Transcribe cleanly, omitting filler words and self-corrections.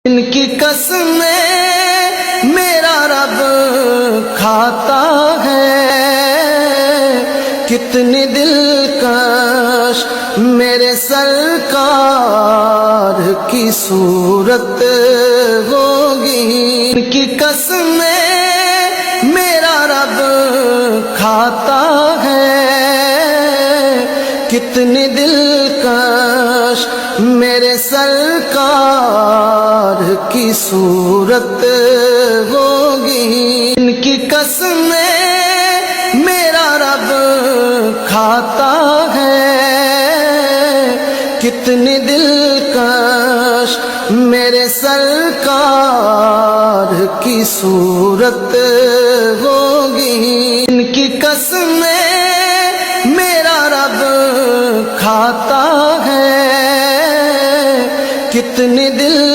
ان کی قسمیں میرا رب کھاتا ہے، کتنی دلکش میرے سرکار کی صورت ہوگی۔ ان کی قسمیں میرا رب کھاتا ہے، کتنی دلکش میرے سرکار کی صورت ہوگی۔ ان کی قسمیں میرا رب کھاتا ہے، کتنی دلکش میرے سرکار کی صورت ہوگی۔ ان کی قسمیں میرا رب کھاتا ہے، کتنی دل